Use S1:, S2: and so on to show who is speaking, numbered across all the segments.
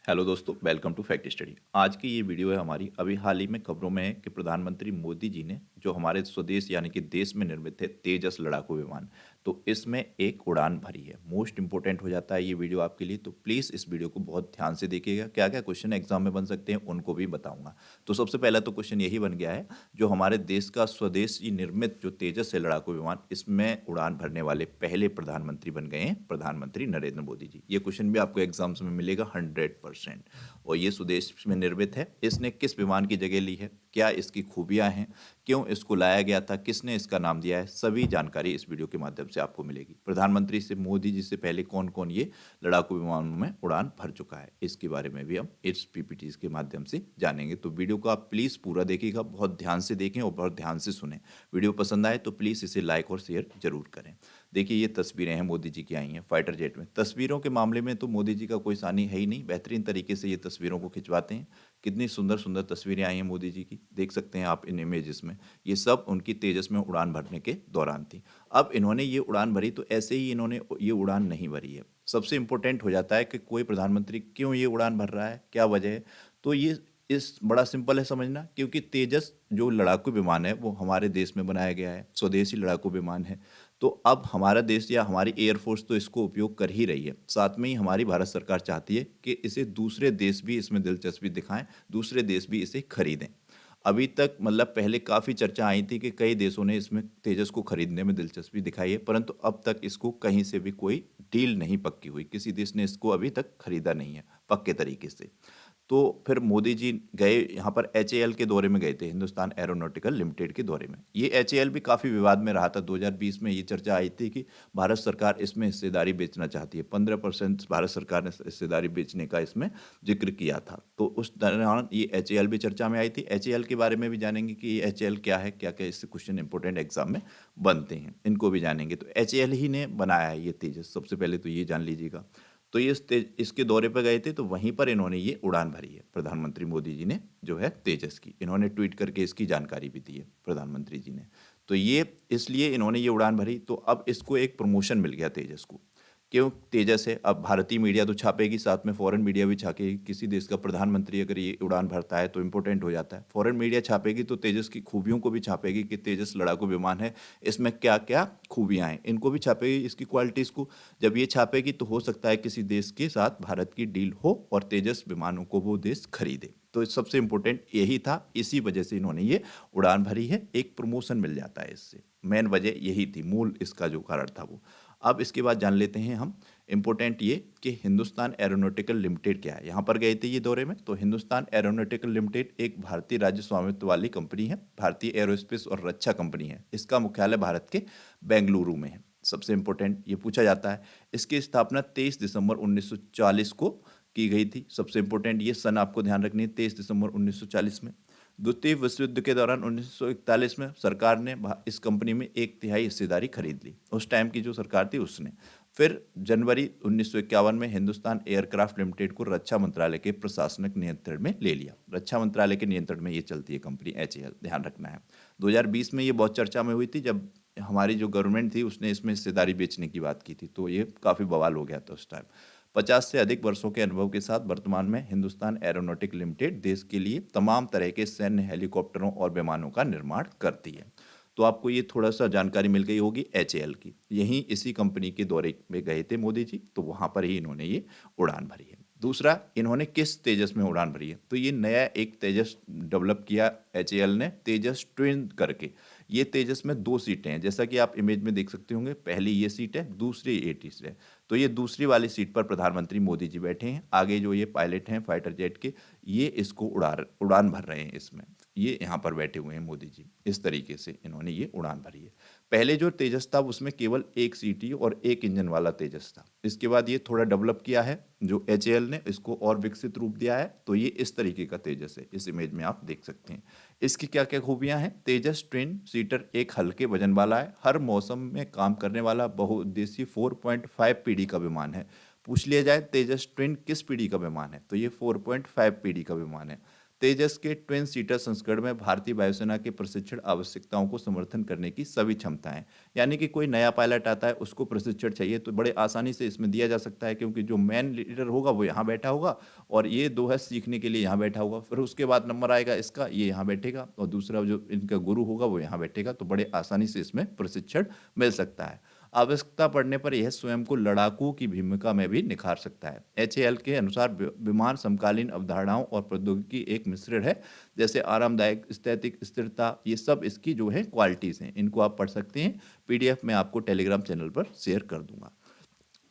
S1: Hello दोस्तों, welcome to fact study. आज की ये वीडियो है हमारी अभी हाल ही में खबरों में है कि प्रधानमंत्री मोदी जी ने जो हमारे स्वदेश यानी कि देश में निर्मित है तेजस लड़ाकू विमान, तो इसमें एक उड़ान भरी है। मोस्ट इंपॉर्टेंट हो जाता है ये वीडियो आपके लिए, तो प्लीज़ इस वीडियो को बहुत ध्यान से देखिएगा। क्या क्या क्वेश्चन एग्जाम में बन सकते हैं उनको भी बताऊंगा। तो सबसे पहला तो क्वेश्चन यही बन गया है, जो हमारे देश का स्वदेशी निर्मित जो तेजस है लड़ाकू विमान, इसमें उड़ान भरने वाले पहले प्रधानमंत्री बन गए हैं प्रधानमंत्री नरेंद्र मोदी जी। ये क्वेश्चन भी आपको एग्जाम्स में मिलेगा 100%। और ये स्वदेश में निर्मित है। इसने किस विमान की जगह ली है, क्या इसकी खूबियां हैं, क्यों इसको लाया गया था, किसने इसका नाम दिया है, सभी जानकारी इस वीडियो के माध्यम से आपको मिलेगी। प्रधानमंत्री से मोदी जी से पहले कौन कौन ये लड़ाकू विमानों में उड़ान भर चुका है, इसके बारे में भी हम इस पीपीटी के माध्यम से जानेंगे। तो वीडियो को आप प्लीज़ पूरा देखिएगा, बहुत ध्यान से देखें और बहुत ध्यान से सुने। वीडियो पसंद आए तो प्लीज़ इसे लाइक और शेयर जरूर करें। देखिए ये तस्वीरें हैं मोदी जी की आई हैं फाइटर जेट में। तस्वीरों के मामले में तो मोदी जी का कोई सानी है ही नहीं, बेहतरीन तरीके से ये तस्वीरों को खिंचवाते हैं। कितनी सुंदर सुंदर तस्वीरें आई हैं मोदी जी की, देख सकते हैं आप इन इमेजेस में। ये सब उनकी तेजस में उड़ान भरने के दौरान थी। अब इन्होंने ये उड़ान भरी तो ऐसे ही इन्होंने ये उड़ान नहीं भरी है। सबसे इंपॉर्टेंट हो जाता है कि कोई प्रधानमंत्री क्यों ये उड़ान भर रहा है, क्या वजह है। तो ये इस बड़ा सिंपल है समझना, क्योंकि तेजस जो लड़ाकू विमान है वो हमारे देश में बनाया गया है, स्वदेशी लड़ाकू विमान है। तो अब हमारा देश या हमारी एयरफोर्स तो इसको उपयोग कर ही रही है, साथ में ही हमारी भारत सरकार चाहती है कि इसे दूसरे देश भी इसमें दिलचस्पी दिखाएं, दूसरे देश भी इसे खरीदें। अभी तक मतलब पहले काफ़ी चर्चा आई थी कि कई देशों ने इसमें तेजस को खरीदने में दिलचस्पी दिखाई है, परंतु अब तक इसको कहीं से भी कोई डील नहीं पक्की हुई, किसी देश ने इसको अभी तक खरीदा नहीं है पक्के तरीके से। तो फिर मोदी जी गए यहाँ पर एचएएल के दौरे में गए थे, हिंदुस्तान एरोनॉटिकल लिमिटेड के दौरे में। ये एचएएल भी काफ़ी विवाद में रहा था। 2020 में ये चर्चा आई थी कि भारत सरकार इसमें हिस्सेदारी बेचना चाहती है, 15% भारत सरकार ने हिस्सेदारी बेचने का इसमें जिक्र किया था। तो उस दौरान ये एचएएल भी चर्चा में आई थी। एचएएल के बारे में भी जानेंगे कि ये एचएएल क्या है, क्या क्या इससे क्वेश्चन इंपॉर्टेंट एग्जाम में बनते हैं, इनको भी जानेंगे। तो एचएएल ही ने बनाया है ये तेजस, सबसे पहले तो ये जान लीजिएगा। तो ये इसके दौरे पर गए थे, तो वहीं पर इन्होंने ये उड़ान भरी है प्रधानमंत्री मोदी जी ने, जो है तेजस की। इन्होंने ट्वीट करके इसकी जानकारी भी दी है प्रधानमंत्री जी ने। तो ये इसलिए इन्होंने ये उड़ान भरी, तो अब इसको एक प्रमोशन मिल गया तेजस को। क्यों तेजस है, अब भारतीय मीडिया तो छापेगी, साथ में फॉरेन मीडिया भी छापेगी। किसी देश का प्रधानमंत्री अगर ये उड़ान भरता है तो इम्पोर्टेंट हो जाता है। फॉरेन मीडिया छापेगी तो तेजस की खूबियों को भी छापेगी कि तेजस लड़ाकू विमान है, इसमें क्या क्या खूबियां हैं, इनको भी छापेगी, इसकी क्वालिटीज़ को। जब ये छापेगी तो हो सकता है किसी देश के साथ भारत की डील हो और तेजस विमानों को वो देश खरीदे। तो सबसे इम्पोर्टेंट यही था, इसी वजह से इन्होंने ये उड़ान भरी है, एक प्रमोशन मिल जाता है इससे। मेन वजह यही थी, मूल इसका जो कारण था वो। अब इसके बाद जान लेते हैं हम इम्पोर्टेंट ये कि हिंदुस्तान एरोनॉटिकल लिमिटेड क्या है। यहाँ पर गए थे ये दौरे में, तो हिंदुस्तान एरोनॉटिकल लिमिटेड एक भारतीय राज्य स्वामित्व वाली कंपनी है, भारतीय एरोस्पेस और रक्षा कंपनी है। इसका मुख्यालय भारत के बेंगलुरु में है। सबसे इम्पोर्टेंट ये पूछा जाता है। इसकी स्थापना 23 दिसंबर 1940 को की गई थी। सबसे इम्पोर्टेंट ये सन आपको ध्यान रखनी है, 23 दिसंबर 1940 में। द्वितीय विश्व युद्ध के दौरान 1941 में सरकार ने इस कंपनी में एक तिहाई हिस्सेदारी खरीद ली, उस टाइम की जो सरकार थी उसने। फिर जनवरी 1951 में हिंदुस्तान एयरक्राफ्ट लिमिटेड को रक्षा मंत्रालय के प्रशासनिक नियंत्रण में ले लिया। रक्षा मंत्रालय के नियंत्रण में ये चलती है कंपनी एचएएल, ध्यान रखना है। 2020 में ये बहुत चर्चा में हुई थी, जब हमारी जो गवर्नमेंट थी उसने इसमें हिस्सेदारी बेचने की बात की थी, तो ये काफ़ी बवाल हो गया था उस टाइम। 50 से अधिक वर्षों के अनुभव के साथ वर्तमान में हिंदुस्तान एरोनॉटिक लिमिटेड देश के लिए तमाम तरह के सैन्य हेलीकॉप्टरों और विमानों का निर्माण करती है। तो आपको ये थोड़ा सा जानकारी मिल गई होगी एचएएल की। यहीं इसी कंपनी के दौरे में गए थे मोदी जी, तो वहां पर ही इन्होंने ये उड़ान भरी है। दूसरा, इन्होंने किस तेजस में उड़ान भरी है, तो ये नया एक तेजस डेवलप किया एचएएल ने, तेजस ट्विन करके। ये तेजस में 2 सीटें हैं, जैसा कि आप इमेज में देख सकते होंगे। पहली ये सीट है, दूसरी ये सीट है। तो ये दूसरी वाली सीट पर प्रधानमंत्री मोदी जी बैठे हैं। आगे जो ये पायलट हैं फाइटर जेट के, ये इसको उड़ान भर रहे हैं इसमें। ये यहाँ पर बैठे हुए हैं मोदी जी। इस तरीके से इन्होंने ये उड़ान भरी है। पहले जो तेजस था उसमें केवल एक सीटी और एक इंजन वाला तेजस था। इसके बाद ये थोड़ा डेवलप किया है, जो एचएएल ने इसको और विकसित रूप दिया है। तो ये इस तरीके का तेजस है, इस इमेज में आप देख सकते हैं। इसकी क्या क्या खूबियां हैं। तेजस ट्विन सीटर एक हल्के वजन वाला है, हर मौसम में काम करने वाला बहुउद्देशीय 4.5 पीढ़ी का विमान है। पूछ लिया जाए तेजस ट्विन किस पीढ़ी का विमान है, तो ये 4.5 पीढ़ी का विमान है। तेजस के ट्विन सीटर संस्करण में भारतीय वायुसेना के प्रशिक्षण आवश्यकताओं को समर्थन करने की सभी क्षमताएं, यानी कि कोई नया पायलट आता है उसको प्रशिक्षण चाहिए तो बड़े आसानी से इसमें दिया जा सकता है, क्योंकि जो मेन लीडर होगा वो यहाँ बैठा होगा और ये दो है सीखने के लिए यहाँ बैठा होगा, फिर उसके बाद नंबर आएगा इसका, ये यहाँ बैठेगा और दूसरा जो इनका गुरु होगा वो यहाँ बैठेगा, तो बड़े आसानी से इसमें प्रशिक्षण मिल सकता है। आवश्यकता पड़ने पर यह स्वयं को लड़ाकू की भूमिका में भी निखार सकता है। एचएएल के अनुसार विमान समकालीन अवधारणाओं और प्रौद्योगिकी एक मिश्रण है, जैसे आरामदायक, स्थैतिक स्थिरता, ये सब इसकी जो है क्वालिटीज़ हैं, इनको आप पढ़ सकते हैं। पीडीएफ में आपको टेलीग्राम चैनल पर शेयर कर दूंगा।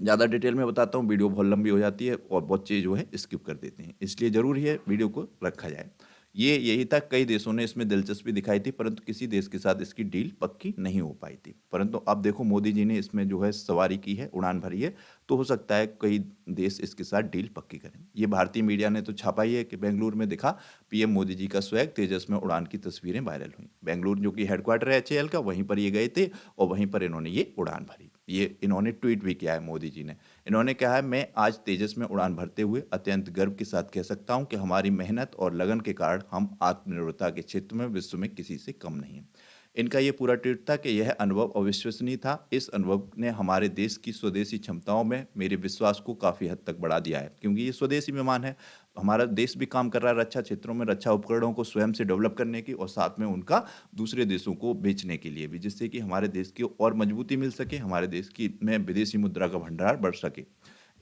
S1: ज़्यादा डिटेल में बताता हूँ, वीडियो बहुत लंबी हो जाती है और बच्चे जो है स्किप कर देते हैं, इसलिए ज़रूरी है वीडियो को रखा जाए। ये यही था, कई देशों ने इसमें दिलचस्पी दिखाई थी परंतु किसी देश के साथ इसकी डील पक्की नहीं हो पाई थी, परंतु अब देखो मोदी जी ने इसमें जो है सवारी की है, उड़ान भरी है, तो हो सकता है कई देश इसके साथ डील पक्की करें। ये भारतीय मीडिया ने तो छापा ही है कि बेंगलुरु में दिखा पीएम मोदी जी का स्वैग, तेजस में उड़ान की तस्वीरें वायरल हुई। बेंगलुरु जो कि हेडक्वार्टर है एचएएल का, वहीं पर ये गए थे और वहीं पर इन्होंने ये उड़ान भरी। ये इन्होंने ट्वीट भी किया है मोदी जी ने। इन्होंने कहा है, मैं आज तेजस में उड़ान भरते हुए अत्यंत गर्व के साथ कह सकता हूं कि हमारी मेहनत और लगन के कारण हम आत्मनिर्भरता के क्षेत्र में विश्व में किसी से कम नहीं हैं। इनका ये पूरा ट्वीट था कि यह अनुभव अविश्वसनीय था। इस अनुभव ने हमारे देश की स्वदेशी क्षमताओं में मेरे विश्वास को काफ़ी हद तक बढ़ा दिया है, क्योंकि ये स्वदेशी विमान है। हमारा देश भी काम कर रहा है रक्षा क्षेत्रों में, रक्षा उपकरणों को स्वयं से डेवलप करने की और साथ में उनका दूसरे देशों को बेचने के लिए भी, जिससे कि हमारे देश की और मजबूती मिल सके, हमारे देश की में विदेशी मुद्रा का भंडार बढ़ सके।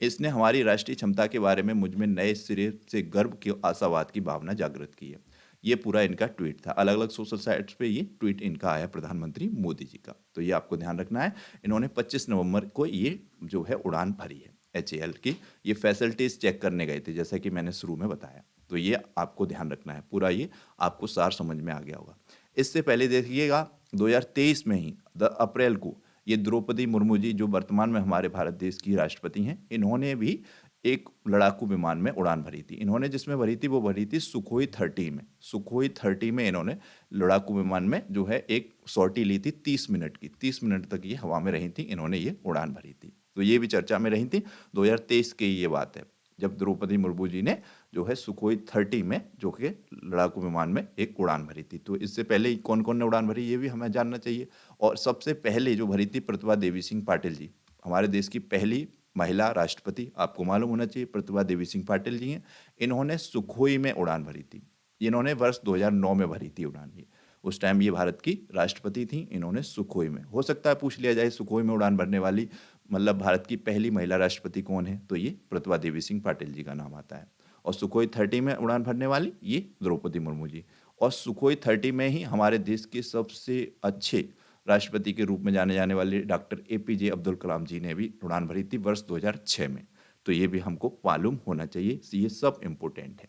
S1: इसने हमारी राष्ट्रीय क्षमता के बारे में मुझ में नए सिरे से गर्व के आशावाद की भावना जागृत की है। ये पूरा इनका ट्वीट था। अलग अलग सोशल साइट्स पे ये ट्वीट इनका आया प्रधानमंत्री मोदी जी का, तो ये आपको ध्यान रखना है। इन्होंने 25 नवंबर को ये जो है उड़ान भरी है एचएएल की। ये फैसिलिटीज़ चेक करने गए थे, जैसा कि मैंने शुरू में बताया, तो ये आपको ध्यान रखना है पूरा, ये आपको सार समझ में आ गया होगा। इससे पहले देखिएगा 2023 में ही अप्रैल को ये द्रौपदी मुर्मू जी, जो वर्तमान में हमारे भारत देश की राष्ट्रपति हैं, इन्होंने भी एक लड़ाकू विमान में उड़ान भरी थी। इन्होंने जिसमें भरी थी वो भरी थी सुखोई 30 में। सुखोई 30 में इन्होंने लड़ाकू विमान में जो है एक सॉर्टी ली थी 30 मिनट की। 30 मिनट तक ये हवा में रही थी, इन्होंने ये उड़ान भरी थी, तो ये भी चर्चा में रही थी। 2023 की ये बात है, जब द्रौपदी मुर्मू जी ने जो है सुखोई 30 में जो कि लड़ाकू विमान में एक उड़ान भरी थी। तो इससे पहले कौन कौन ने उड़ान भरी ये भी हमें जानना चाहिए। और सबसे पहले जो भरी थी प्रतिभा देवी सिंह पाटिल जी, हमारे देश की पहली महिला राष्ट्रपति, आपको मालूम होना चाहिए, प्रतिभा देवी सिंह पाटिल जी हैं। इन्होंने सुखोई में उड़ान भरी थी। इन्होंने वर्ष 2009 में भरी थी उड़ान। ये उस टाइम ये भारत की राष्ट्रपति थी। इन्होंने सुखोई में, हो सकता है पूछ लिया जाए सुखोई में उड़ान भरने वाली मतलब भारत की पहली महिला राष्ट्रपति कौन है, तो ये प्रतिभा देवी सिंह पाटिल जी का नाम आता है। और सुखोई 30 में उड़ान भरने वाली ये द्रौपदी मुर्मू जी। और सुखोई 30 में ही हमारे देश के सबसे अच्छे राष्ट्रपति के रूप में जाने जाने वाले डॉक्टर एपीजे अब्दुल कलाम जी ने भी उड़ान भरी थी वर्ष 2006 में। तो ये भी हमको मालूम होना चाहिए, ये सब इम्पोर्टेंट है।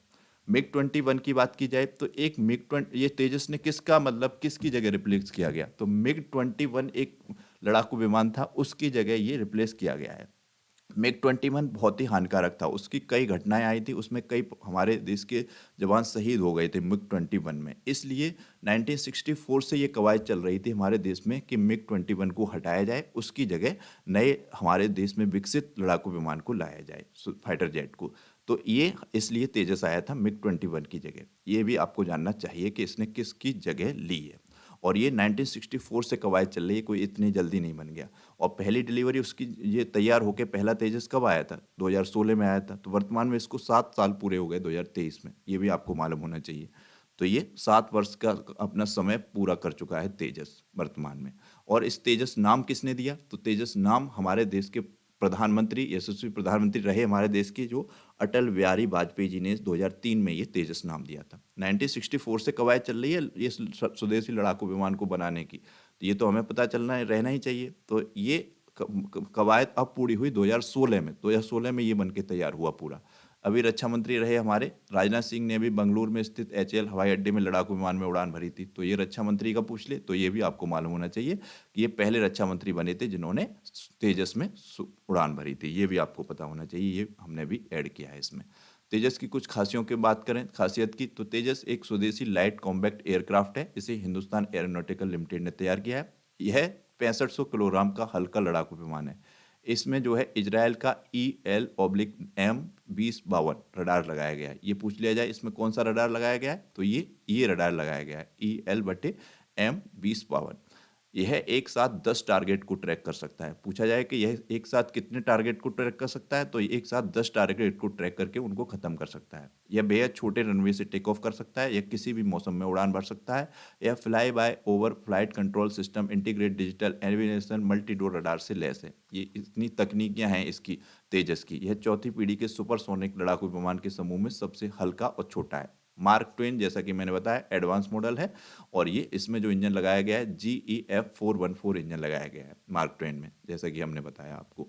S1: मिग 21 की बात की जाए तो एक मिग 20, ये तेजस ने किसका मतलब किसकी जगह रिप्लेस किया गया, तो मिग 21 एक लड़ाकू विमान था, उसकी जगह ये रिप्लेस किया गया है। मिग 21 बहुत ही हानिकारक था, उसकी कई घटनाएं आई थी, उसमें कई हमारे देश के जवान शहीद हो गए थे मिग 21 में। इसलिए 1964 से ये कवायद चल रही थी हमारे देश में कि मिग 21 को हटाया जाए, उसकी जगह नए हमारे देश में विकसित लड़ाकू विमान को लाया जाए, फाइटर जेट को। तो ये इसलिए तेजस आया था मिग 21 की जगह। ये भी आपको जानना चाहिए कि इसने किसकी जगह ली है। और ये 1964 से कवायद चल रही है, कोई इतनी जल्दी नहीं बन गया। और पहली डिलीवरी उसकी ये तैयार होकर पहला तेजस कब आया था, 2016 में आया था। तो वर्तमान में इसको 7 साल पूरे हो गए 2023 में, ये भी आपको मालूम होना चाहिए। तो ये 7 वर्ष का अपना समय पूरा कर चुका है तेजस वर्तमान में। और इस तेजस नाम किसने दिया, तो तेजस नाम हमारे देश के प्रधानमंत्री, यशस्वी प्रधानमंत्री रहे हमारे देश के जो अटल बिहारी वाजपेयी जी ने 2003 में ये तेजस नाम दिया था। 1964 से कवायद चल रही है ये स्वदेशी लड़ाकू विमान को बनाने की, तो ये तो हमें पता चलना है, रहना ही चाहिए। तो ये कवायद अब पूरी हुई 2016 में, 2016 में ये बन के तैयार हुआ पूरा। अभी रक्षा मंत्री रहे हमारे राजनाथ सिंह ने भी बेंगलुरु में स्थित एचएएल हवाई अड्डे में लड़ाकू विमान में उड़ान भरी थी। तो ये रक्षा मंत्री का पूछ ले, तो ये भी आपको मालूम होना चाहिए कि ये पहले रक्षा मंत्री बने थे जिन्होंने तेजस में उड़ान भरी थी। ये भी आपको पता होना चाहिए, ये हमने भी ऐड किया है इसमें। तेजस की कुछ खासियों की बात करें, खासियत की, तो तेजस एक स्वदेशी लाइट कॉम्बैक्ट एयरक्राफ्ट है। इसे हिंदुस्तान एरोनॉटिकल लिमिटेड ने तैयार किया है। यह 6500 किलोग्राम का हल्का लड़ाकू विमान है। इसमें जो है इजराइल का EL/M2052 रडार लगाया गया है। ये पूछ लिया जाए इसमें कौन सा रडार लगाया गया है, तो ये रडार लगाया गया है EL/M2052। यह एक साथ 10 टारगेट को ट्रैक कर सकता है। पूछा जाए कि यह एक साथ कितने टारगेट को ट्रैक कर सकता है, तो ये एक साथ 10 टारगेट को ट्रैक करके उनको खत्म कर सकता है। यह बेहद छोटे रनवे से टेक ऑफ कर सकता है, यह किसी भी मौसम में उड़ान भर सकता है। यह fly bye over flight control system, integrate digital aviation, multi door radar से लैस है। ये इतनी तकनीकियां हैं इसकी तेजस की। यह चौथी पीढ़ी के सुपरसोनिक लड़ाकू विमान के समूह में सबसे हल्का और छोटा है। मार्क ट्वेन जैसा कि मैंने बताया एडवांस मॉडल है, और ये इसमें जो इंजन लगाया गया है GEF414 इंजन लगाया गया है मार्क ट्वेन में, जैसा कि हमने बताया आपको।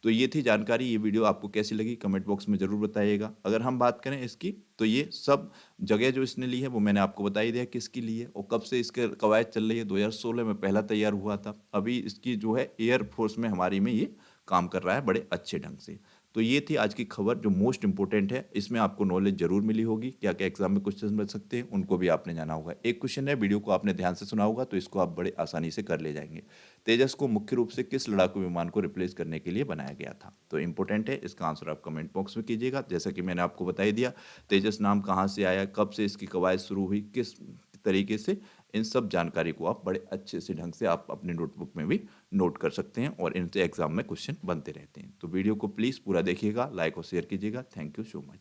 S1: तो ये थी जानकारी। ये वीडियो आपको कैसी लगी कमेंट बॉक्स में ज़रूर बताइएगा। अगर हम बात करें इसकी, तो ये सब जगह जो इसने ली है वो मैंने आपको बता ही दिया किसकी ली है और कब से इसके कवायद चल रही है। 2016 में पहला तैयार हुआ था। अभी इसकी जो है एयरफोर्स में हमारी में ये काम कर रहा है बड़े अच्छे ढंग से। तो ये थी आज की खबर जो मोस्ट इंपॉर्टेंट है। इसमें आपको नॉलेज जरूर मिली होगी, क्या क्या एग्जाम में क्वेश्चन बन सकते हैं उनको भी आपने जाना होगा। एक क्वेश्चन है, वीडियो को आपने ध्यान से सुना होगा तो इसको आप बड़े आसानी से कर ले जाएंगे। तेजस को मुख्य रूप से किस लड़ाकू विमान को रिप्लेस करने के लिए बनाया गया था, तो इंपॉर्टेंट है। इसका आंसर आप कमेंट बॉक्स में कीजिएगा। जैसा कि मैंने आपको बता ही दिया, तेजस नाम कहाँ से आया, कब से इसकी कवायद शुरू हुई, किस तरीके से, इन सब जानकारी को आप बड़े अच्छे से ढंग से आप अपने नोटबुक में भी नोट कर सकते हैं और इनसे एग्जाम में क्वेश्चन बनते रहते हैं। तो वीडियो को प्लीज़ पूरा देखिएगा, लाइक और शेयर कीजिएगा। Thank you so much.